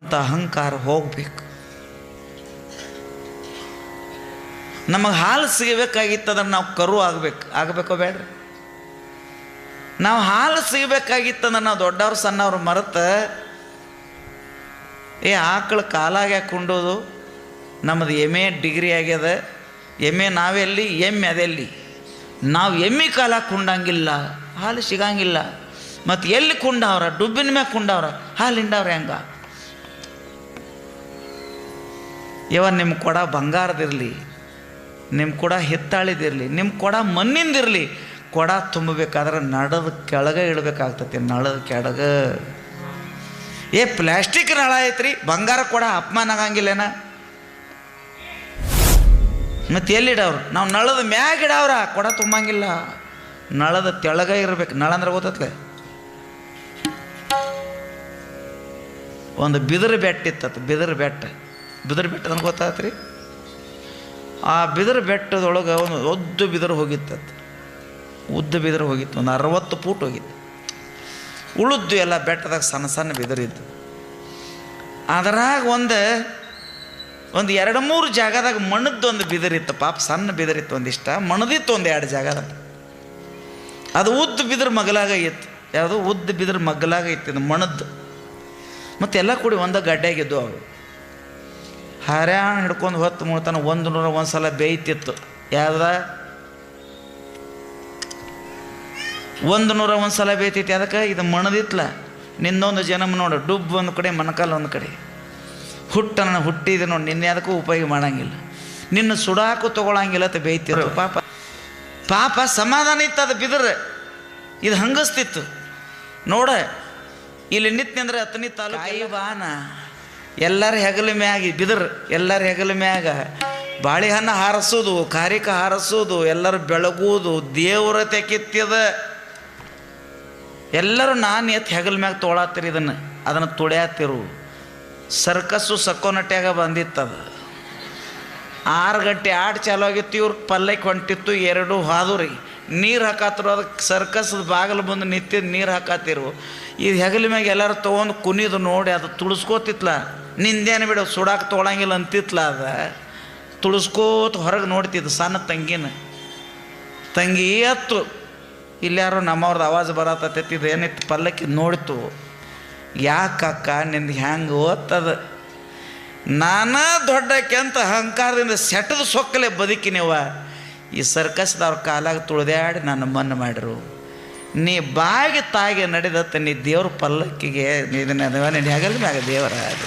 ಅಂತ ಅಹಂಕಾರ ಹೋಗ್ಬೇಕು. ನಮಗೆ ಹಾಲು ಸಿಗಬೇಕಾಗಿತ್ತಂದ್ರೆ ನಾವು ಕರು ಆಗಬೇಕೋ ಬೇಡ್ರಿ? ನಾವು ಹಾಲು ಸಿಗಬೇಕಾಗಿತ್ತಂದ್ರೆ ನಾವು ದೊಡ್ಡವ್ರು ಸಣ್ಣವ್ರು ಮರೆತ ಆಕಳು ಕಾಲಾಗ ಹಾಕೊಂಡೋದು ನಮ್ಮದು ಎಮ್ಮೆ ಡಿಗ್ರಿ ಆಗ್ಯದ, ಎಮ್ಮೆ ನಾವೆಲ್ಲಿ ಎಮ್ಮೆ ಅದೆಲ್ಲಿ, ನಾವು ಎಮ್ಮೆ ಕಾಲ ಕುಂಡಂಗಿಲ್ಲ, ಹಾಲು ಸಿಗಂಗಿಲ್ಲ. ಮತ್ತು ಎಲ್ಲಿ ಕುಂಡವ್ರ? ಡುಬ್ಬಿನ ಮ್ಯಾಗ ಕುಂಡವ್ರ, ಹಾಲು ಹಿಂಡವ್ರ ಹೆಂಗ? ನಿಮ್ಮ ಕೊಡ ಬಂಗಾರದಿರಲಿ, ನಿಮ್ಮ ಕೊಡ ಹಿತ್ತಾಳಿದಿರಲಿ, ನಿಮ್ಮ ಕೊಡ ಮಣ್ಣಿಂದಿರಲಿ, ಕೊಡ ತುಂಬಬೇಕಾದ್ರೆ ನಳದ ಕೆಳಗೆ ಇಡಬೇಕಾಗ್ತತಿ. ನಳದ ಕೆಳಗೆ ಪ್ಲಾಸ್ಟಿಕ್ ನಳ ಐತ್ರಿ, ಬಂಗಾರ ಕೊಡ ಅಪಮಾನ ಆಗಂಗಿಲ್ಲೇನ? ಮತ್ತು ಎಲ್ಲಿಡವ್ರು? ನಾವು ನಳದ ಮ್ಯಾಗ ಇಡವ್ರ, ಕೊಡ ತುಂಬಂಗಿಲ್ಲ. ನಳದ ತೆಳಗೆ ಇರ್ಬೇಕು. ನಳ ಅಂದ್ರೆ ಗೊತ್ತತ್ಲೆ, ಒಂದು ಬಿದಿರು ಬೆಟ್ಟ ಇತ್ತತ್. ಬಿದಿರು ಬೆಟ್ಟ ಅಂದ್ರೆ ಗೊತ್ತಾತ್ರಿ? ಆ ಬಿದಿರು ಬೆಟ್ಟದೊಳಗೆ ಒಂದು ಉದ್ದ ಬಿದಿರು ಹೋಗಿತ್ತತ್. ಉದ್ದ ಬಿದಿರು ಹೋಗಿತ್ತು, ಒಂದು 60 ಫೂಟ್ ಹೋಗಿತ್ತು. ಉಳಿದ್ದು ಎಲ್ಲ ಬೆಟ್ಟದಾಗ ಸಣ್ಣ ಸಣ್ಣ ಬಿದಿರಿದ್ದು. ಅದರಾಗ ಒಂದು 2-3 ಜಾಗದಾಗ ಮಣ್ಣದ್ದು ಒಂದು ಬಿದಿರಿತ್ತು. ಪಾಪ ಸಣ್ಣ ಬಿದಿರಿತ್ತು, ಒಂದಿಷ್ಟ ಮಣ್ಣದಿತ್ತು ಒಂದು 2 ಜಾಗದಾಗ. ಅದು ಉದ್ದ ಬಿದಿರು ಮಗಲಾಗ ಇತ್ತು. ಯಾವುದು? ಉದ್ದ ಬಿದಿರು ಮಗ್ಗಲಾಗ ಇತ್ತು, ಇದು ಮಣ್ಣದ್ದು. ಮತ್ತು ಎಲ್ಲ ಕೂಡಿ ಒಂದು ಗಡ್ಡೆಗಿದ್ದು. ಅವರು ಹರ್ಯಾಣ ಹಿಡ್ಕೊಂಡು ಹೊತ್ತು ಮುಳ್ತಾನೆ 101 ಸಲ ಬೇಯ್ತಿತ್ತು. ಯಾವ್ದ? 101 ಸಲ ಬೇಯ್ತೈತಿ. ಅದಕ್ಕೆ ಇದು ಮಣದಿತ್ಲ. ನಿನ್ನೊಂದು ಜನ್ಮ ನೋಡು, ಡುಬ್ ಒಂದು ಕಡೆ, ಮಣಕಾಲ ಒಂದು ಕಡೆ. ಹುಟ್ಟಿದೆ ನೋಡಿ, ನಿನ್ನೆ ಅದಕ್ಕೂ ಉಪಯೋಗ ಮಾಡಂಗಿಲ್ಲ, ನಿನ್ನ ಸುಡಾಕು ತೊಗೊಳಂಗಿಲ್ಲ ಅಂತ ಬೇಯ್ತಿತ್ತು. ಪಾಪ ಸಮಾಧಾನ ಇತ್ತು ಅದು ಬಿದ್ರೆ. ಇದು ಹಂಗಸ್ತಿತ್ತು ನೋಡ. ಇಲ್ಲಿ ನಿತ್ಯಂದ್ರೆ ಅತನಿ ತಾಲೂಕು ಬಾನ ಎಲ್ಲರ ಹೆಗಲ ಮ್ಯಾಗ ಬಿದಿರು, ಎಲ್ಲರ ಹೆಗಲ ಮ್ಯಾಗ ಬಾಳೆಹಣ್ಣು ಹಾರಿಸೋದು, ಕಾರಿಕ ಹಾರಿಸೋದು, ಎಲ್ಲರೂ ಬೆಳಗುವುದು, ದೇವರ ತೆಕಿತ್ಯದ. ಎಲ್ಲರೂ ನಾನು ಎತ್ತು ಹೆಗಲ ಮ್ಯಾಗ ತೊಳಾತಿರಿ, ಅದನ್ನು ತುಳಿಯಾತಿರು. ಸರ್ಕಸ್ಸು ಸಕ್ಕೋನಟ್ಯಾಗ ಬಂದಿತ್ತದು. 6 ಗಂಟೆ ಆಟ ಚಾಲು ಆಗಿತ್ತು, ಇವ್ರ ಪಲ್ಲಕ್ಕೆ ಹೊಂಟಿತ್ತು. 2 ಹಾದುರಿ ನೀರು ಹಾಕಾತಿರು. ಅದಕ್ಕೆ ಸರ್ಕಸ್ದ ಬಾಗಿಲು ಬಂದು ನಿಂತಿದ್ದು ನೀರು ಹಾಕಾತಿರು. ಈ ಹೆಗಲ ಮ್ಯಾಗ ಎಲ್ಲರೂ ತೊಗೊಂಡು ಕುಣಿದು ನೋಡಿ ಅದು ತುಳಿಸ್ಕೋತಿತ್ಲ. ನಿಂದೇನು ಬಿಡು, ಸುಡಾಕ ತೊಗೊಳಂಗಿಲ್ಲ ಅಂತಿತ್ಲ. ಅದು ತುಳಿಸ್ಕೋತ ಹೊರಗೆ ನೋಡ್ತಿದ್ದು. ಸಣ್ಣ ತಂಗಿ ಎತ್ತು ಇಲ್ಲಾರು ನಮ್ಮವ್ರದ್ದು ಆವಾಜ್ ಬರತ್ತತ್ತಿದ್ದು. ಏನಿತ್ತು ಪಲ್ಲಕ್ಕಿ ನೋಡ್ತು. ಯಾಕಕ್ಕ ನಿಂದು ಹ್ಯಾಂಗೆ ಓದ್ತದ? ನಾನಾ ದೊಡ್ಡಕ್ಕೆ ಅಂತ ಅಹಂಕಾರದಿಂದ ಸೆಟದ ಸೊಕ್ಕಲೆ ಬದುಕಿನಿವ. ಈ ಸರ್ಕಸ್ದವ್ರ ಕಾಲಾಗ ತುಳಿದಾಡಿ ನನ್ನ ಮಣ್ಣು ಮಾಡಿರು. ನೀ ಬಾಗಿ ತಾಯಿಗೆ ನಡೆದತ್ತ, ನೀ ದೇವ್ರ ಪಲ್ಲಕ್ಕಿಗೆ ಇದನ್ನ ಹೆಗಲ ಮ್ಯಾಗ ದೇವರ